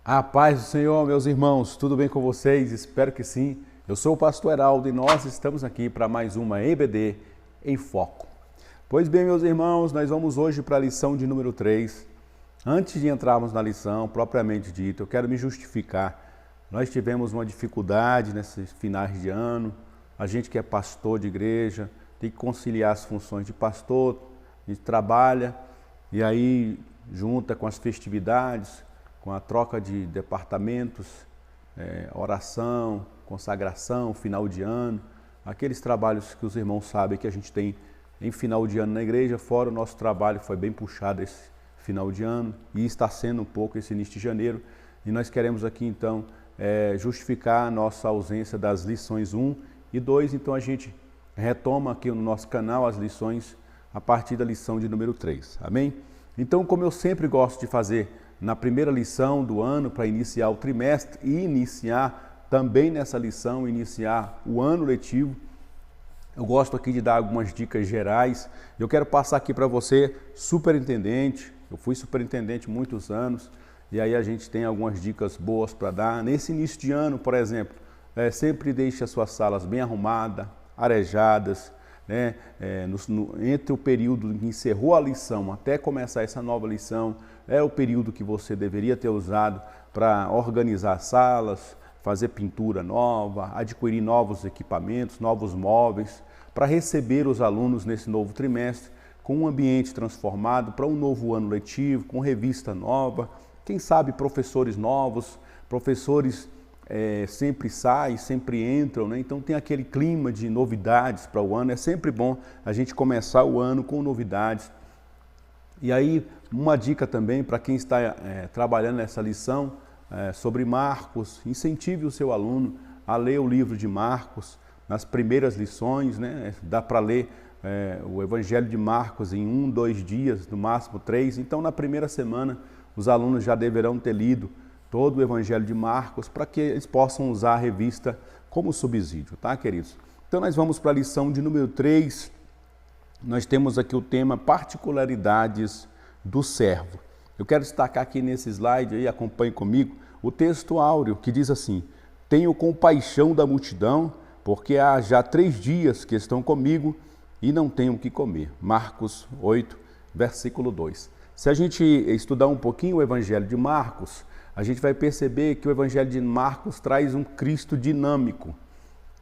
A paz do Senhor, meus irmãos, tudo bem com vocês? Espero que sim. Eu sou o pastor Heraldo e nós estamos aqui para mais uma EBD em Foco. Pois bem, meus irmãos, nós vamos hoje para a lição de número 3. Antes de entrarmos na lição propriamente dita, eu quero me justificar. Nós tivemos uma dificuldade nesses finais de ano. A gente que é pastor de igreja tem que conciliar as funções de pastor, a gente trabalha e aí junta com as festividades, com a troca de departamentos, oração, consagração, final de ano, aqueles trabalhos que os irmãos sabem que a gente tem em final de ano na igreja, fora o nosso trabalho foi bem puxado esse final de ano e está sendo um pouco esse início de janeiro, e nós queremos aqui então justificar a nossa ausência das lições 1 e 2, então a gente retoma aqui no nosso canal as lições a partir da lição de número 3, amém? Então, como eu sempre gosto de fazer na primeira lição do ano para iniciar o trimestre e iniciar também nessa lição, iniciar o ano letivo, eu gosto aqui de dar algumas dicas gerais. Eu quero passar aqui para você, superintendente, eu fui superintendente muitos anos, e aí a gente tem algumas dicas boas para dar. Nesse início de ano, por exemplo, sempre deixe as suas salas bem arrumadas, arejadas, né? Entre o período em que encerrou a lição até começar essa nova lição, é o período que você deveria ter usado para organizar salas, fazer pintura nova, adquirir novos equipamentos, novos móveis, para receber os alunos nesse novo trimestre com um ambiente transformado para um novo ano letivo, com revista nova, quem sabe professores novos, professores sempre saem, sempre entram, né? Então tem aquele clima de novidades para o ano, é sempre bom a gente começar o ano com novidades. E aí, uma dica também para quem está trabalhando nessa lição sobre Marcos, incentive o seu aluno a ler o livro de Marcos nas primeiras lições, né? Dá para ler o Evangelho de Marcos em 1, 2 dias, no máximo 3. Então, na primeira semana, os alunos já deverão ter lido todo o Evangelho de Marcos para que eles possam usar a revista como subsídio, tá, queridos? Então, nós vamos para a lição de número 3. Nós temos aqui o tema particularidades do servo. Eu quero destacar aqui nesse slide, aí, acompanhe comigo, o texto áureo que diz assim: tenho compaixão da multidão, porque há já 3 dias que estão comigo e não tenho o que comer. Marcos 8, versículo 2. Se a gente estudar um pouquinho o Evangelho de Marcos, a gente vai perceber que o Evangelho de Marcos traz um Cristo dinâmico,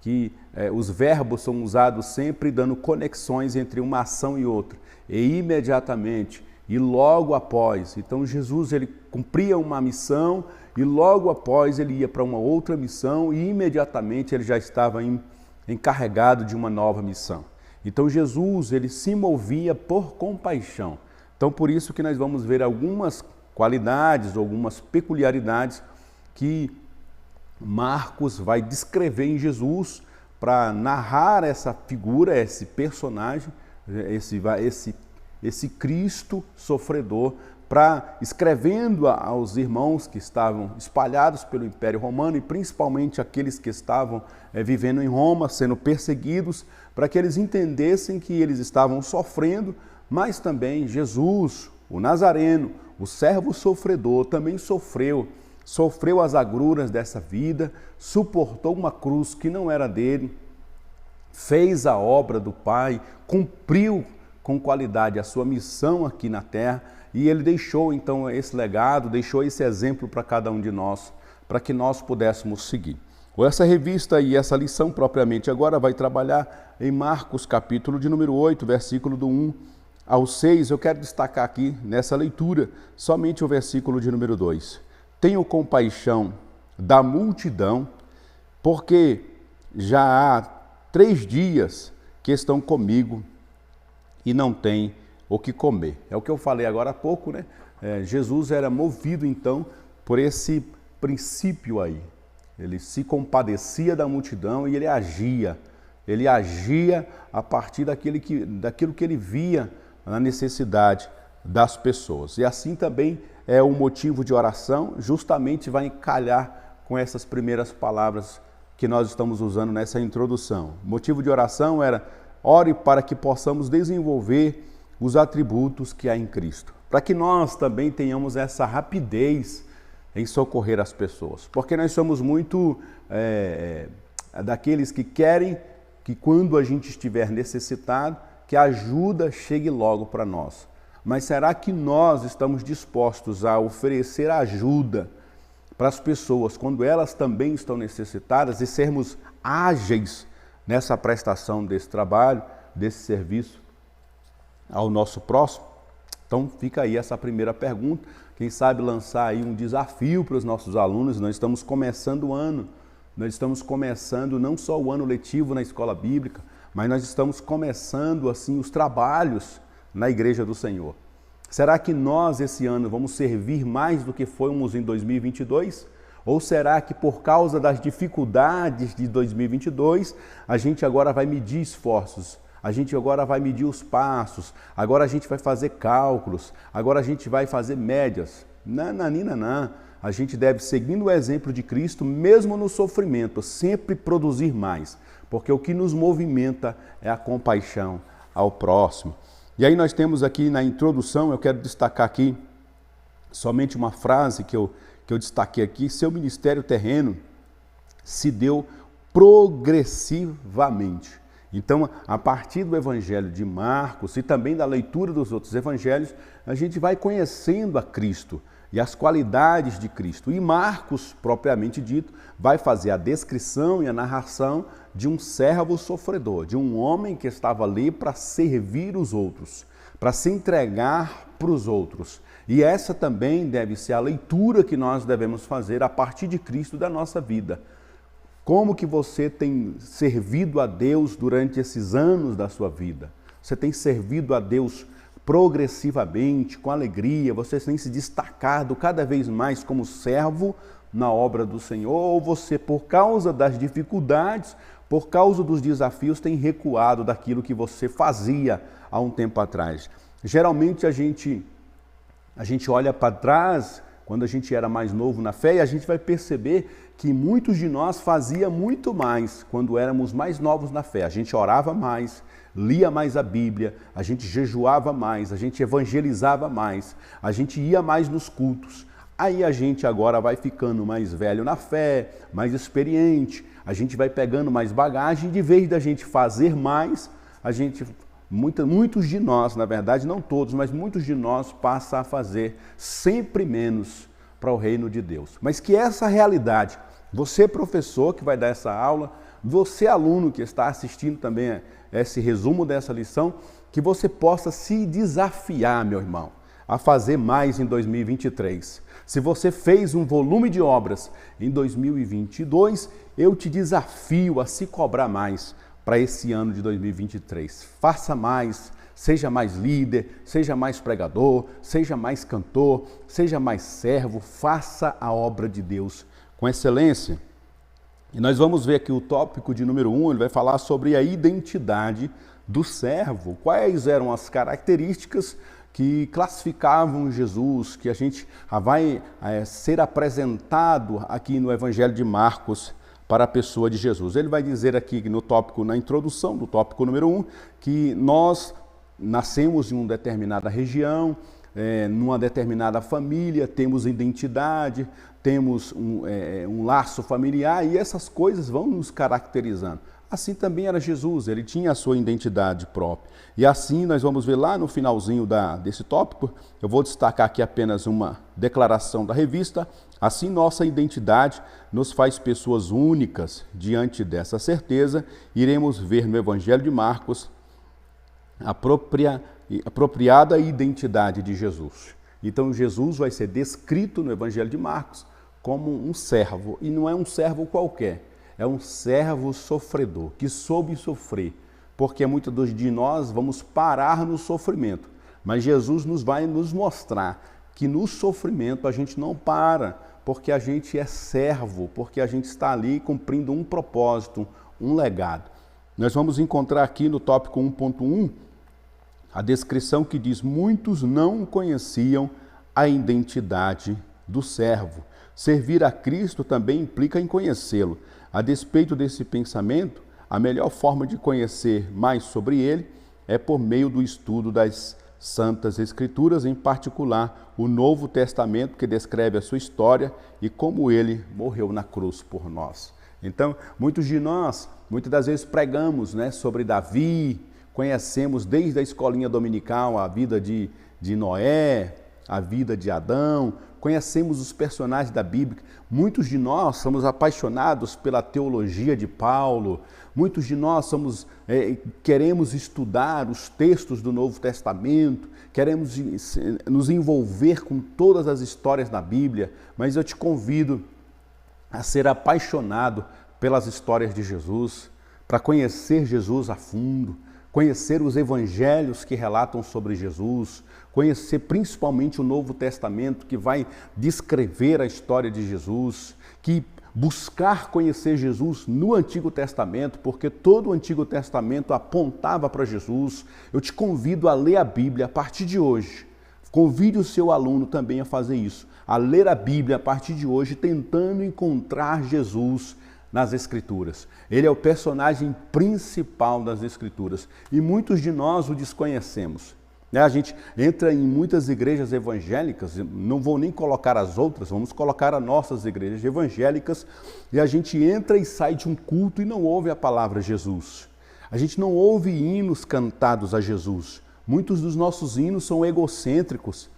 que os verbos são usados sempre dando conexões entre uma ação e outra, e imediatamente, e logo após. Então Jesus ele cumpria uma missão e logo após ele ia para uma outra missão e imediatamente ele já estava encarregado de uma nova missão. Então Jesus ele se movia por compaixão. Então por isso que nós vamos ver algumas qualidades, algumas peculiaridades que Marcos vai descrever em Jesus para narrar essa figura, esse personagem, esse Cristo sofredor, para escrevendo aos irmãos que estavam espalhados pelo Império Romano e principalmente aqueles que estavam vivendo em Roma, sendo perseguidos, para que eles entendessem que eles estavam sofrendo, mas também Jesus, o Nazareno, o servo sofredor, também sofreu as agruras dessa vida, suportou uma cruz que não era dele, fez a obra do Pai, cumpriu com qualidade a sua missão aqui na terra, e ele deixou então esse legado, deixou esse exemplo para cada um de nós, para que nós pudéssemos seguir. Essa revista e essa lição propriamente agora vai trabalhar em Marcos capítulo de número 8, versículo do 1 ao 6, eu quero destacar aqui nessa leitura somente o versículo de número 2. Tenho compaixão da multidão, porque já há 3 dias que estão comigo e não têm o que comer. É o que eu falei agora há pouco, né? Jesus era movido então por esse princípio aí. Ele se compadecia da multidão e ele agia a partir daquilo que ele via na necessidade das pessoas. E assim também é o motivo de oração, justamente vai encalhar com essas primeiras palavras que nós estamos usando nessa introdução. O motivo de oração era: ore para que possamos desenvolver os atributos que há em Cristo, para que nós também tenhamos essa rapidez em socorrer as pessoas. Porque nós somos muito daqueles que querem que quando a gente estiver necessitado, que a ajuda chegue logo para nós. Mas será que nós estamos dispostos a oferecer ajuda para as pessoas quando elas também estão necessitadas e sermos ágeis nessa prestação desse trabalho, desse serviço ao nosso próximo? Então fica aí essa primeira pergunta. Quem sabe lançar aí um desafio para os nossos alunos. Nós estamos começando o ano, nós estamos começando não só o ano letivo na escola bíblica, mas nós estamos começando assim os trabalhos na Igreja do Senhor. Será que nós esse ano vamos servir mais do que fomos em 2022? Ou será que por causa das dificuldades de 2022, a gente agora vai medir esforços? A gente agora vai medir os passos, agora a gente vai fazer cálculos, agora a gente vai fazer médias. Não. A gente deve, seguindo o exemplo de Cristo, mesmo no sofrimento, sempre produzir mais, porque o que nos movimenta é a compaixão ao próximo. E aí nós temos aqui na introdução, eu quero destacar aqui somente uma frase que eu destaquei aqui: seu ministério terreno se deu progressivamente. Então, a partir do Evangelho de Marcos e também da leitura dos outros evangelhos, a gente vai conhecendo a Cristo e as qualidades de Cristo. E Marcos, propriamente dito, vai fazer a descrição e a narração de um servo sofredor, de um homem que estava ali para servir os outros, para se entregar para os outros. E essa também deve ser a leitura que nós devemos fazer a partir de Cristo da nossa vida. Como que você tem servido a Deus durante esses anos da sua vida? Você tem servido a Deus progressivamente, com alegria? Você tem se destacado cada vez mais como servo na obra do Senhor? Ou você, por causa das dificuldades, por causa dos desafios, tem recuado daquilo que você fazia há um tempo atrás? Geralmente a gente olha para trás, quando a gente era mais novo na fé, e a gente vai perceber que muitos de nós fazia muito mais quando éramos mais novos na fé. A gente orava mais, lia mais a Bíblia, a gente jejuava mais, a gente evangelizava mais, a gente ia mais nos cultos. Aí a gente agora vai ficando mais velho na fé, mais experiente, a gente vai pegando mais bagagem, e de vez da gente fazer mais, muitos de nós, na verdade, não todos, mas muitos de nós passam a fazer sempre menos para o reino de Deus. Mas que essa realidade, você professor que vai dar essa aula, você aluno que está assistindo também esse resumo dessa lição, que você possa se desafiar, meu irmão, a fazer mais em 2023. Se você fez um volume de obras em 2022, eu te desafio a se cobrar mais para esse ano de 2023. Faça mais, seja mais líder, seja mais pregador, seja mais cantor, seja mais servo, faça a obra de Deus com excelência. E nós vamos ver aqui o tópico de número 1, ele vai falar sobre a identidade do servo. Quais eram as características que classificavam Jesus, que a gente vai ser apresentado aqui no Evangelho de Marcos para a pessoa de Jesus. Ele vai dizer aqui no tópico, na introdução do tópico número 1, que nós nascemos em uma determinada região, numa determinada família, temos identidade, temos um laço familiar e essas coisas vão nos caracterizando. Assim também era Jesus, ele tinha a sua identidade própria. E assim nós vamos ver lá no finalzinho desse tópico, eu vou destacar aqui apenas uma declaração da revista: assim nossa identidade nos faz pessoas únicas. Diante dessa certeza, iremos ver no Evangelho de Marcos a apropriada identidade de Jesus. Então Jesus vai ser descrito no Evangelho de Marcos como um servo, e não é um servo qualquer, é um servo sofredor, que soube sofrer, porque muitos de nós vamos parar no sofrimento, mas Jesus vai nos mostrar que no sofrimento a gente não para, porque a gente é servo, porque a gente está ali cumprindo um propósito, um legado. Nós vamos encontrar aqui no tópico 1.1 a descrição que diz: muitos não conheciam a identidade do servo. Servir a Cristo também implica em conhecê-lo. A despeito desse pensamento, a melhor forma de conhecer mais sobre ele é por meio do estudo das Santas Escrituras, em particular o Novo Testamento, que descreve a sua história e como ele morreu na cruz por nós. Então, muitos de nós, muitas das vezes pregamos, né, sobre Davi, conhecemos desde a escolinha dominical a vida de Noé, a vida de Adão, conhecemos os personagens da Bíblia. Muitos de nós somos apaixonados pela teologia de Paulo, muitos de nós queremos estudar os textos do Novo Testamento, queremos nos envolver com todas as histórias da Bíblia, mas eu te convido a ser apaixonado pelas histórias de Jesus, para conhecer Jesus a fundo, conhecer os evangelhos que relatam sobre Jesus, conhecer principalmente o Novo Testamento, que vai descrever a história de Jesus, que buscar conhecer Jesus no Antigo Testamento, porque todo o Antigo Testamento apontava para Jesus. Eu te convido a ler a Bíblia a partir de hoje. Convide o seu aluno também a fazer isso, a ler a Bíblia a partir de hoje, tentando encontrar Jesus nas Escrituras. Ele é o personagem principal das Escrituras e muitos de nós o desconhecemos. A gente entra em muitas igrejas evangélicas, não vou nem colocar as outras, vamos colocar as nossas igrejas evangélicas, e a gente entra e sai de um culto e não ouve a palavra Jesus. A gente não ouve hinos cantados a Jesus. Muitos dos nossos hinos são egocêntricos,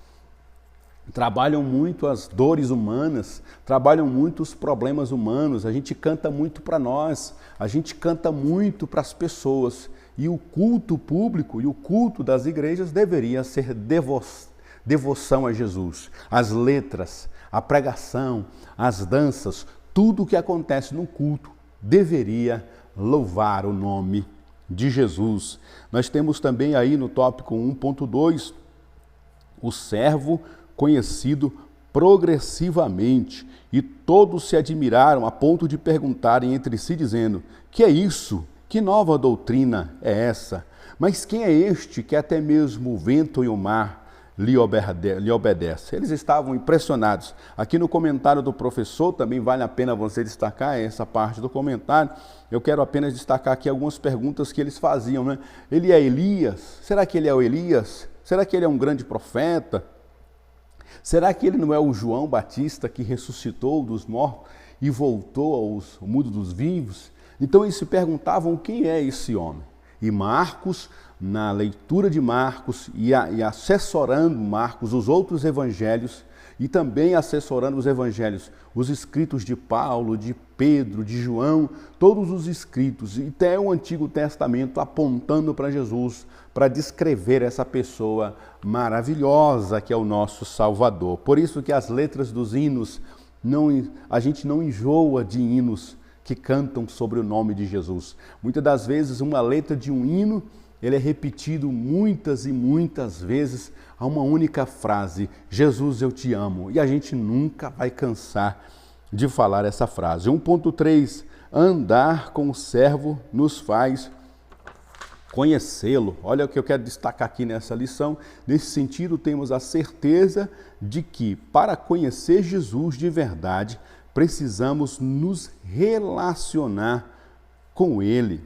trabalham muito as dores humanas, trabalham muito os problemas humanos, a gente canta muito para nós, a gente canta muito para as pessoas. E o culto público e o culto das igrejas deveria ser devoção a Jesus. As letras, a pregação, as danças, tudo o que acontece no culto deveria louvar o nome de Jesus. Nós temos também aí no tópico 1.2, o servo conhecido progressivamente, e todos se admiraram a ponto de perguntarem entre si, dizendo: que é isso? Que nova doutrina é essa? Mas quem é este que até mesmo o vento e o mar lhe obedecem? Eles estavam impressionados. Aqui no comentário do professor, também vale a pena você destacar essa parte do comentário. Eu quero apenas destacar aqui algumas perguntas que eles faziam, né? Ele é Elias? Será que ele é o Elias? Será que ele é um grande profeta? Será que ele não é o João Batista que ressuscitou dos mortos e voltou ao mundo dos vivos? Então eles se perguntavam quem é esse homem. E Marcos, na leitura de Marcos e assessorando Marcos, os outros evangelhos, e também assessorando os evangelhos, os escritos de Paulo, de Pedro, de João, todos os escritos, e até o Antigo Testamento apontando para Jesus, para descrever essa pessoa maravilhosa que é o nosso Salvador. Por isso que as letras dos hinos, a gente não enjoa de hinos que cantam sobre o nome de Jesus. Muitas das vezes uma letra de um hino, ele é repetido muitas e muitas vezes a uma única frase: Jesus, eu te amo. E a gente nunca vai cansar de falar essa frase. 1.3, andar com o servo nos faz conhecê-lo. Olha o que eu quero destacar aqui nessa lição. Nesse sentido, temos a certeza de que para conhecer Jesus de verdade, precisamos nos relacionar com Ele.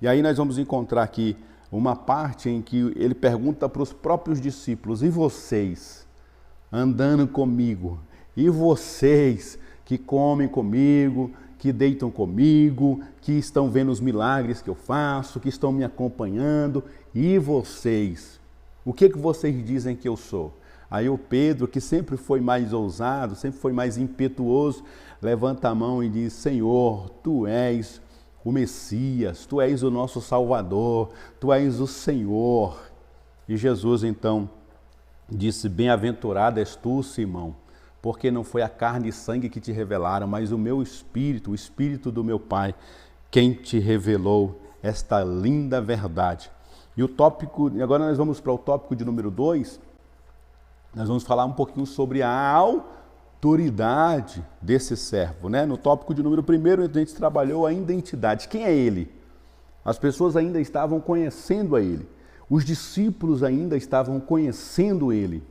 E aí nós vamos encontrar aqui uma parte em que ele pergunta para os próprios discípulos: e vocês, andando comigo? E vocês, que comem comigo, que deitam comigo, que estão vendo os milagres que eu faço, que estão me acompanhando? E vocês? O que vocês dizem que eu sou? Aí o Pedro, que sempre foi mais ousado, sempre foi mais impetuoso, levanta a mão e diz: Senhor, Tu és o Messias, Tu és o nosso Salvador, Tu és o Senhor. E Jesus então disse: bem-aventurado és tu, Simão, porque não foi a carne e sangue que te revelaram, mas o meu Espírito, o Espírito do meu Pai, quem te revelou esta linda verdade. E o tópico, agora nós vamos para o tópico de número 2, nós vamos falar um pouquinho sobre a autoridade desse servo, né? No tópico de número 1, a gente trabalhou a identidade. Quem é ele? As pessoas ainda estavam conhecendo a ele. Os discípulos ainda estavam conhecendo ele.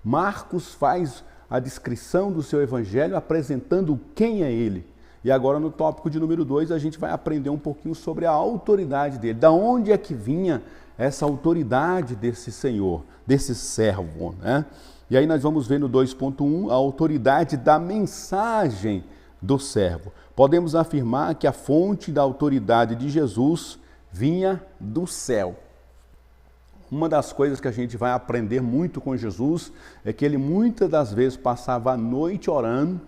Marcos faz a descrição do seu evangelho apresentando quem é ele. E agora no tópico de número 2 a gente vai aprender um pouquinho sobre a autoridade dele. Da onde é que vinha essa autoridade desse Senhor, desse servo, né? E aí nós vamos ver no 2.1 a autoridade da mensagem do servo. Podemos afirmar que a fonte da autoridade de Jesus vinha do céu. Uma das coisas que a gente vai aprender muito com Jesus é que ele muitas das vezes passava a noite orando,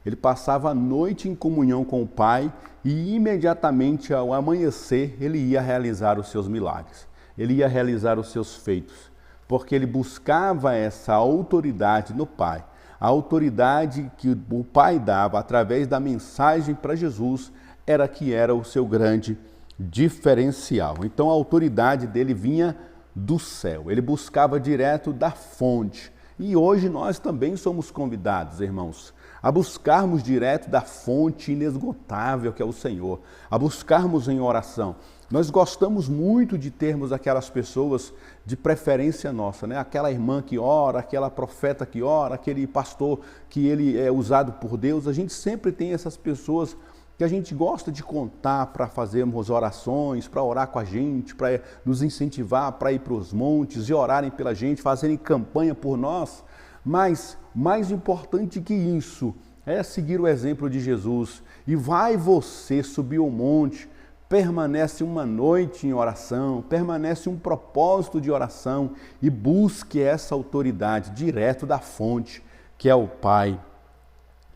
ele passava a noite em comunhão com o Pai e imediatamente ao amanhecer ele ia realizar os seus milagres, ele ia realizar os seus feitos, porque ele buscava essa autoridade no Pai. A autoridade que o Pai dava através da mensagem para Jesus era que era o seu grande diferencial. Então a autoridade dele vinha do céu, ele buscava direto da fonte. E hoje nós também somos convidados, irmãos, a buscarmos direto da fonte inesgotável que é o Senhor, a buscarmos em oração. Nós gostamos muito de termos aquelas pessoas de preferência nossa, né? Aquela irmã que ora, aquela profeta que ora, aquele pastor que ele é usado por Deus. A gente sempre tem essas pessoas que a gente gosta de contar para fazermos orações, para orar com a gente, para nos incentivar para ir para os montes e orarem pela gente, fazerem campanha por nós. Mas mais importante que isso é seguir o exemplo de Jesus. E vai você subir o monte, permanece uma noite em oração, permanece um propósito de oração e busque essa autoridade direto da fonte, que é o Pai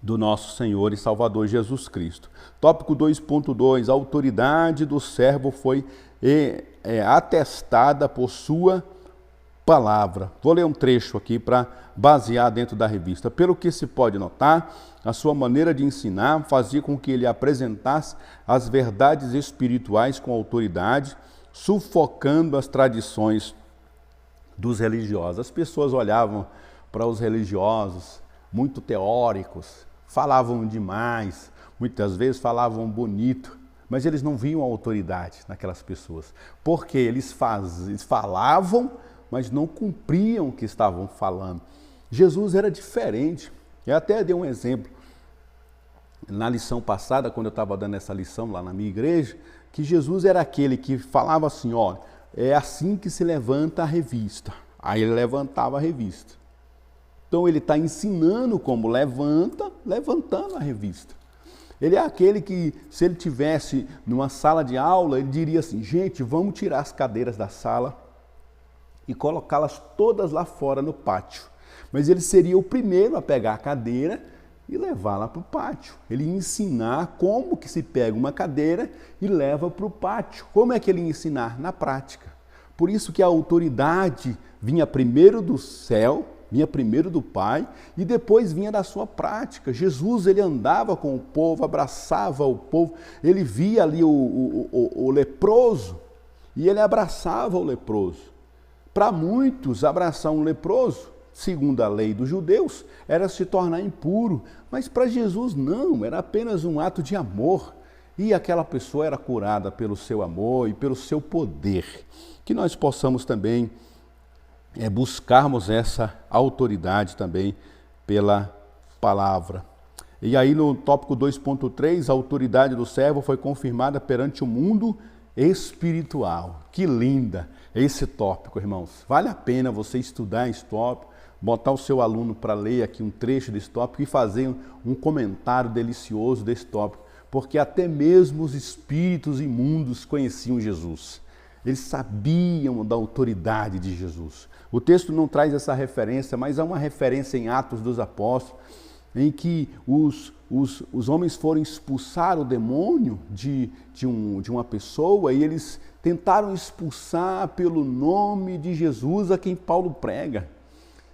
do nosso Senhor e Salvador Jesus Cristo. Tópico 2.2, a autoridade do servo foi atestada por sua palavra. Vou ler um trecho aqui para basear dentro da revista. Pelo que se pode notar, a sua maneira de ensinar fazia com que ele apresentasse as verdades espirituais com autoridade, sufocando as tradições dos religiosos. As pessoas olhavam para os religiosos muito teóricos, falavam demais, muitas vezes falavam bonito, mas eles não viam a autoridade naquelas pessoas, porque eles falavam, mas não cumpriam o que estavam falando. Jesus era diferente. Eu até dei um exemplo na lição passada, quando eu estava dando essa lição lá na minha igreja, que Jesus era aquele que falava assim, ó, é assim que se levanta a revista. Aí ele levantava a revista. Então ele está ensinando como levantando a revista. Ele é aquele que, se ele tivesse numa sala de aula, ele diria assim, gente, vamos tirar as cadeiras da sala e colocá-las todas lá fora no pátio. Mas ele seria o primeiro a pegar a cadeira e levá-la para o pátio. Ele ia ensinar como que se pega uma cadeira e leva para o pátio. Como é que ele ia ensinar? Na prática. Por isso que a autoridade vinha primeiro do céu, vinha primeiro do Pai e depois vinha da sua prática. Jesus, ele andava com o povo, abraçava o povo, ele via ali o leproso e ele abraçava o leproso. Para muitos, abraçar um leproso, segundo a lei dos judeus, era se tornar impuro, mas para Jesus não, era apenas um ato de amor. E aquela pessoa era curada pelo seu amor e pelo seu poder. Que nós possamos também buscarmos essa autoridade também pela palavra. E aí no tópico 2.3, a autoridade do servo foi confirmada perante o mundo espiritual. Que linda esse tópico, irmãos. Vale a pena você estudar esse tópico, botar o seu aluno para ler aqui um trecho desse tópico e fazer um comentário delicioso desse tópico, porque até mesmo os espíritos imundos conheciam Jesus. Eles sabiam da autoridade de Jesus. O texto não traz essa referência, mas há uma referência em Atos dos Apóstolos, em que os homens foram expulsar o demônio de uma pessoa e eles tentaram expulsar pelo nome de Jesus a quem Paulo prega.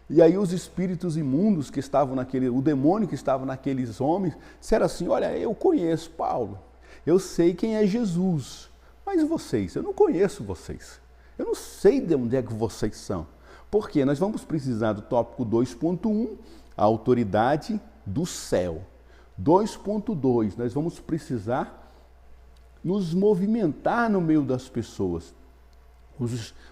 E aí os espíritos imundos que estavam o demônio que estava naqueles homens, disseram assim, olha, eu conheço Paulo, eu sei quem é Jesus, mas vocês, eu não conheço vocês, eu não sei de onde é que vocês são. Por quê? Nós vamos precisar do tópico 2.1, a autoridade do céu. 2.2, nós vamos precisar nos movimentar no meio das pessoas.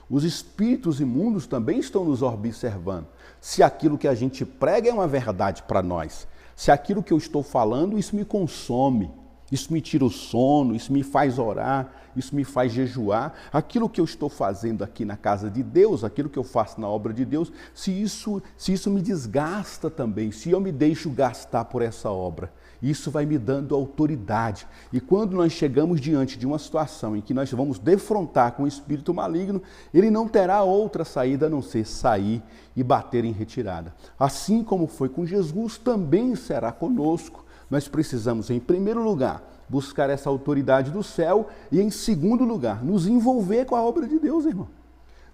Os espíritos imundos também estão nos observando. Se aquilo que a gente prega é uma verdade para nós, se aquilo que eu estou falando, isso me consome. Isso me tira o sono, isso me faz orar, isso me faz jejuar. Aquilo que eu estou fazendo aqui na casa de Deus, aquilo que eu faço na obra de Deus, se isso me desgasta também, se eu me deixo gastar por essa obra, isso vai me dando autoridade. E quando nós chegamos diante de uma situação em que nós vamos defrontar com o espírito maligno, ele não terá outra saída a não ser sair e bater em retirada. Assim como foi com Jesus, também será conosco. Nós precisamos, em primeiro lugar, buscar essa autoridade do céu e, em segundo lugar, nos envolver com a obra de Deus, irmão.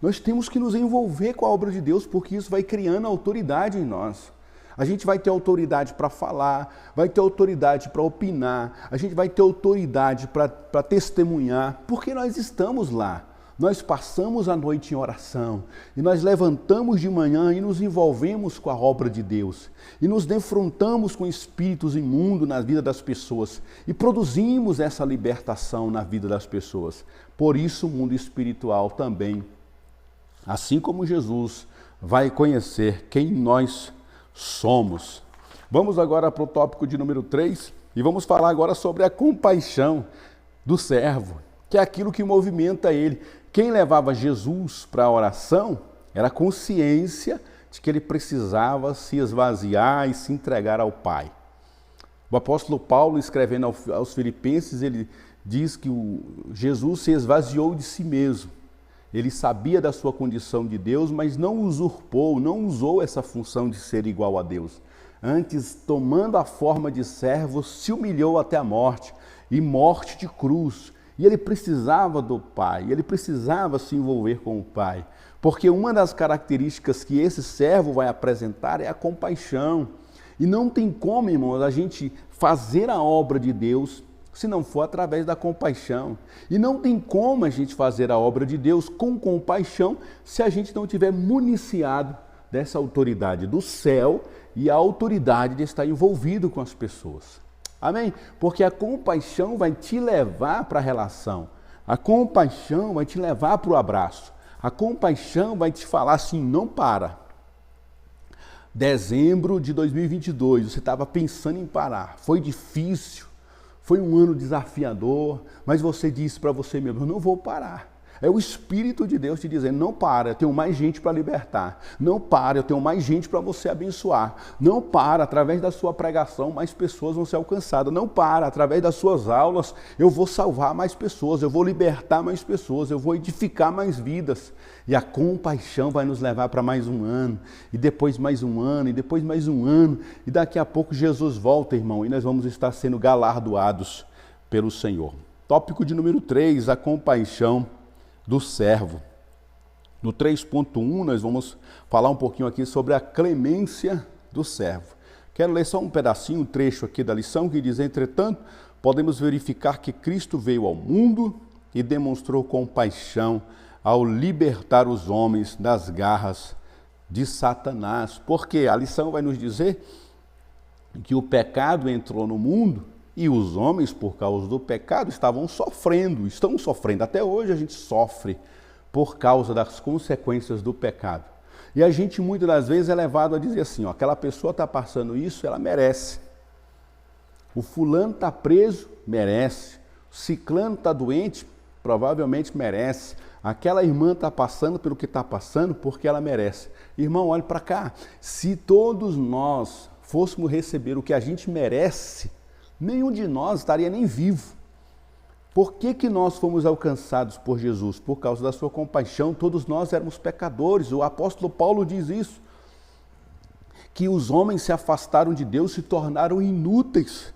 Nós temos que nos envolver com a obra de Deus, porque isso vai criando autoridade em nós. A gente vai ter autoridade para falar, vai ter autoridade para opinar, a gente vai ter autoridade para testemunhar, porque nós estamos lá. Nós passamos a noite em oração e nós levantamos de manhã e nos envolvemos com a obra de Deus e nos defrontamos com espíritos imundos na vida das pessoas e produzimos essa libertação na vida das pessoas. Por isso o mundo espiritual também, assim como Jesus, vai conhecer quem nós somos. Vamos agora para o tópico de número 3 e vamos falar agora sobre a compaixão do servo, que é aquilo que movimenta ele. Quem levava Jesus para a oração era a consciência de que ele precisava se esvaziar e se entregar ao Pai. O apóstolo Paulo, escrevendo aos Filipenses, ele diz que Jesus se esvaziou de si mesmo. Ele sabia da sua condição de Deus, mas não usurpou, não usou essa função de ser igual a Deus. Antes, tomando a forma de servo, se humilhou até a morte, e morte de cruz. E ele precisava do Pai, ele precisava se envolver com o Pai, porque uma das características que esse servo vai apresentar é a compaixão. E não tem como, irmãos, a gente fazer a obra de Deus se não for através da compaixão. E não tem como a gente fazer a obra de Deus com compaixão se a gente não tiver municiado dessa autoridade do céu e a autoridade de estar envolvido com as pessoas. Amém? Porque a compaixão vai te levar para a relação. A compaixão vai te levar para o abraço. A compaixão vai te falar assim, não para. Dezembro de 2022, você estava pensando em parar. Foi difícil, foi um ano desafiador, mas você disse para você mesmo, eu não vou parar. É o Espírito de Deus te dizendo, não para, eu tenho mais gente para libertar. Não para, eu tenho mais gente para você abençoar. Não para, através da sua pregação, mais pessoas vão ser alcançadas. Não para, através das suas aulas, eu vou salvar mais pessoas, eu vou libertar mais pessoas, eu vou edificar mais vidas. E a compaixão vai nos levar para mais um ano, e depois mais um ano, e depois mais um ano. E daqui a pouco Jesus volta, irmão, e nós vamos estar sendo galardoados pelo Senhor. Tópico de número 3, a compaixão do servo. No 3.1 nós vamos falar um pouquinho aqui sobre a clemência do servo. Quero ler só um pedacinho, um trecho aqui da lição que diz, entretanto, podemos verificar que Cristo veio ao mundo e demonstrou compaixão ao libertar os homens das garras de Satanás. Porque a lição vai nos dizer que o pecado entrou no mundo e os homens, por causa do pecado, estão sofrendo. Até hoje a gente sofre por causa das consequências do pecado. E a gente muitas das vezes é levado a dizer assim, ó, aquela pessoa está passando isso, ela merece. O fulano está preso, merece. O ciclano está doente, provavelmente merece. Aquela irmã está passando pelo que está passando porque ela merece. Irmão, olhe para cá. Se todos nós fôssemos receber o que a gente merece, nenhum de nós estaria nem vivo. Por que nós fomos alcançados por Jesus? Por causa da sua compaixão. Todos nós éramos pecadores. O apóstolo Paulo diz isso, que os homens se afastaram de Deus, se tornaram inúteis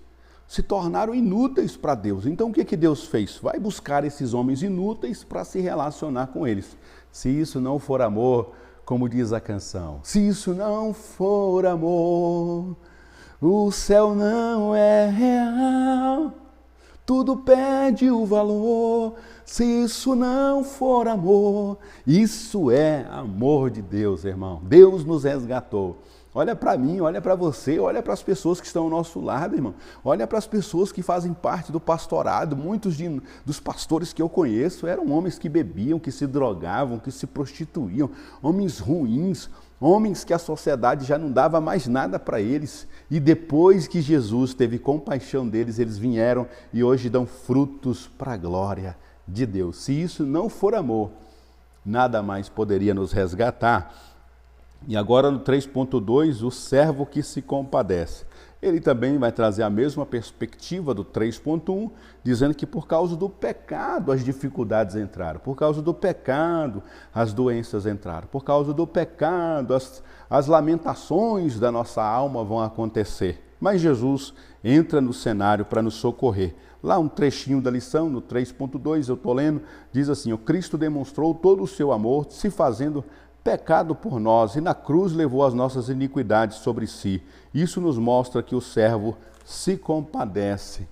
para Deus. Então o que Deus fez? Vai buscar esses homens inúteis para se relacionar com eles. Se isso não for amor, como diz a canção, se isso não for amor, o céu não é real, tudo perde o valor. Se isso não for amor, isso é amor de Deus, irmão. Deus nos resgatou. Olha para mim, olha para você, olha para as pessoas que estão ao nosso lado, irmão. Olha para as pessoas que fazem parte do pastorado. Muitos dos pastores que eu conheço eram homens que bebiam, que se drogavam, que se prostituíam, homens ruins, homens que a sociedade já não dava mais nada para eles. E depois que Jesus teve compaixão deles, eles vieram e hoje dão frutos para a glória de Deus. Se isso não for amor, nada mais poderia nos resgatar. E agora no 3.2, o servo que se compadece. Ele também vai trazer a mesma perspectiva do 3.1, dizendo que por causa do pecado as dificuldades entraram, por causa do pecado as doenças entraram, por causa do pecado as lamentações da nossa alma vão acontecer. Mas Jesus entra no cenário para nos socorrer. Lá um trechinho da lição, no 3.2, eu estou lendo, diz assim: o Cristo demonstrou todo o seu amor, se fazendo pecado por nós, e na cruz levou as nossas iniquidades sobre si. Isso nos mostra que o servo se compadece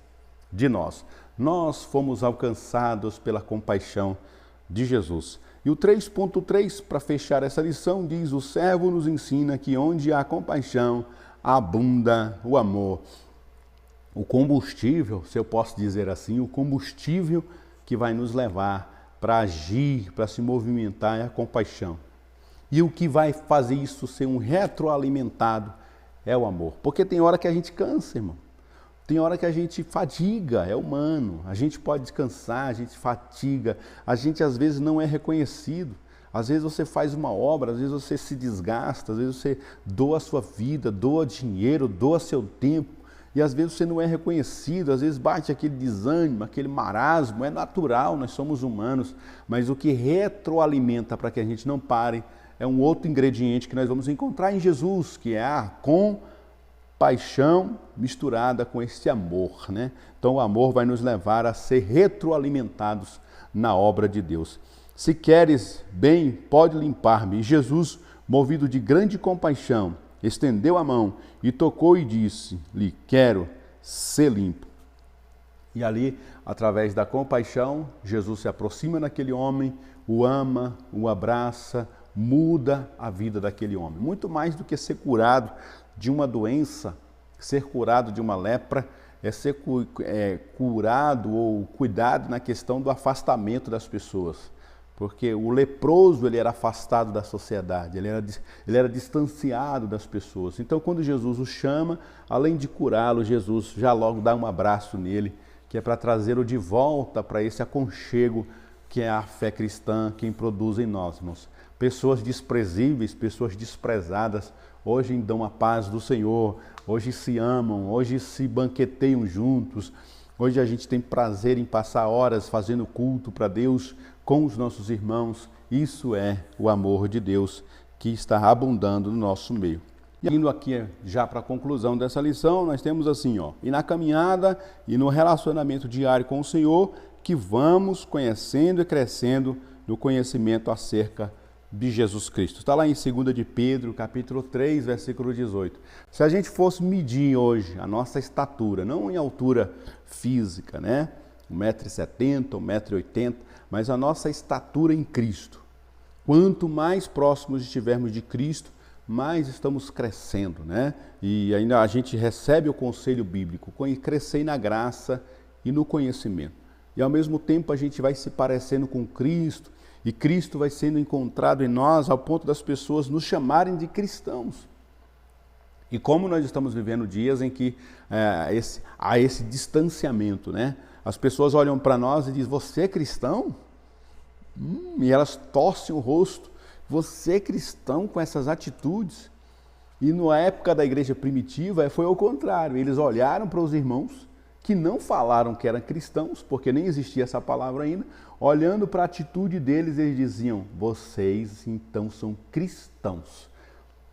de nós. Nós fomos alcançados pela compaixão de Jesus. E o 3.3, para fechar essa lição, diz: o servo nos ensina que onde há compaixão, abunda o amor. O combustível, se eu posso dizer assim, o combustível que vai nos levar para agir, para se movimentar é a compaixão. E o que vai fazer isso ser um retroalimentado é o amor. Porque tem hora que a gente cansa, irmão. Tem hora que a gente fadiga, é humano. A gente pode descansar, a gente fatiga. A gente às vezes não é reconhecido. Às vezes você faz uma obra, às vezes você se desgasta, às vezes você doa a sua vida, doa dinheiro, doa seu tempo. E às vezes você não é reconhecido, às vezes bate aquele desânimo, aquele marasmo. É natural, nós somos humanos. Mas o que retroalimenta para que a gente não pare é um outro ingrediente que nós vamos encontrar em Jesus, que é a compaixão misturada com esse amor, né? Então o amor vai nos levar a ser retroalimentados na obra de Deus. Se queres bem, pode limpar-me. E Jesus, movido de grande compaixão, estendeu a mão e tocou e disse-lhe: quero ser limpo. E ali, através da compaixão, Jesus se aproxima daquele homem, o ama, o abraça, muda a vida daquele homem. Muito mais do que ser curado de uma doença, ser curado de uma lepra, é ser curado ou cuidado na questão do afastamento das pessoas. Porque o leproso, ele era afastado da sociedade, ele era distanciado das pessoas. Então, quando Jesus o chama, além de curá-lo, Jesus já logo dá um abraço nele, que é para trazê-lo de volta para esse aconchego que é a fé cristã, quem produz em nós, irmãos. Pessoas desprezíveis, pessoas desprezadas, hoje dão a paz do Senhor, hoje se amam, hoje se banqueteiam juntos, hoje a gente tem prazer em passar horas fazendo culto para Deus com os nossos irmãos. Isso é o amor de Deus que está abundando no nosso meio. E indo aqui já para a conclusão dessa lição, nós temos assim, e na caminhada e no relacionamento diário com o Senhor, que vamos conhecendo e crescendo no conhecimento acerca de Jesus Cristo. Está lá em 2 de Pedro, capítulo 3, versículo 18. Se a gente fosse medir hoje a nossa estatura, não em altura física, né? 1,70 m, 1,80 m, mas a nossa estatura em Cristo. Quanto mais próximos estivermos de Cristo, mais estamos crescendo, né? E ainda a gente recebe o conselho bíblico, crescer na graça e no conhecimento. E ao mesmo tempo a gente vai se parecendo com Cristo, e Cristo vai sendo encontrado em nós ao ponto das pessoas nos chamarem de cristãos. E como nós estamos vivendo dias em que há esse distanciamento, né? As pessoas olham para nós e dizem: você é cristão? E elas torcem o rosto. Você é cristão com essas atitudes? E na época da igreja primitiva foi ao contrário. Eles olharam para os irmãos que não falaram que eram cristãos, porque nem existia essa palavra ainda. Olhando para a atitude deles, eles diziam: vocês então são cristãos.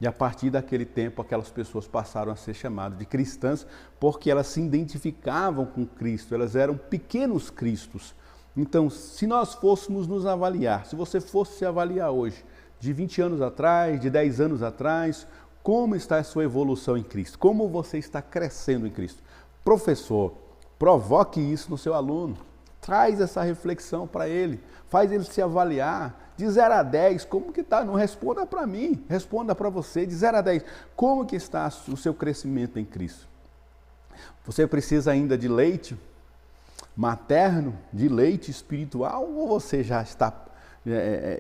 E a partir daquele tempo, aquelas pessoas passaram a ser chamadas de cristãs, porque elas se identificavam com Cristo, elas eram pequenos cristos. Então, se nós fôssemos nos avaliar, se você fosse se avaliar hoje, de 20 anos atrás, de 10 anos atrás, como está a sua evolução em Cristo? Como você está crescendo em Cristo? Professor, provoque isso no seu aluno, traz essa reflexão para ele, faz ele se avaliar, de 0 a 10, como que está? Não responda para mim, responda para você, de 0 a 10, como que está o seu crescimento em Cristo? Você precisa ainda de leite materno, de leite espiritual, ou você já está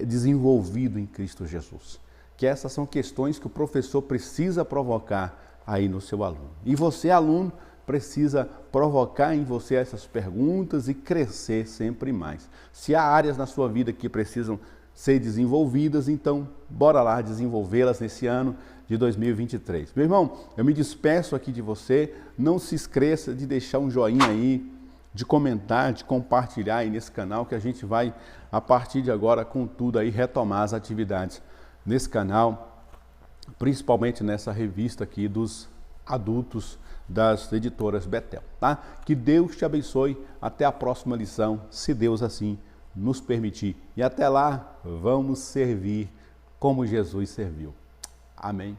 desenvolvido em Cristo Jesus? que essas são questões que o professor precisa provocar aí no seu aluno. E você, aluno, precisa provocar em você essas perguntas e crescer sempre mais. Se há áreas na sua vida que precisam ser desenvolvidas, então bora lá desenvolvê-las nesse ano de 2023. Meu irmão, eu me despeço aqui de você, não se esqueça de deixar um joinha aí, de comentar, de compartilhar aí nesse canal, que a gente vai, a partir de agora, com tudo aí, retomar as atividades nesse canal, principalmente nessa revista aqui dos adultos das editoras Betel, tá? Que Deus te abençoe, até a próxima lição, se Deus assim nos permitir. E até lá, vamos servir como Jesus serviu. Amém.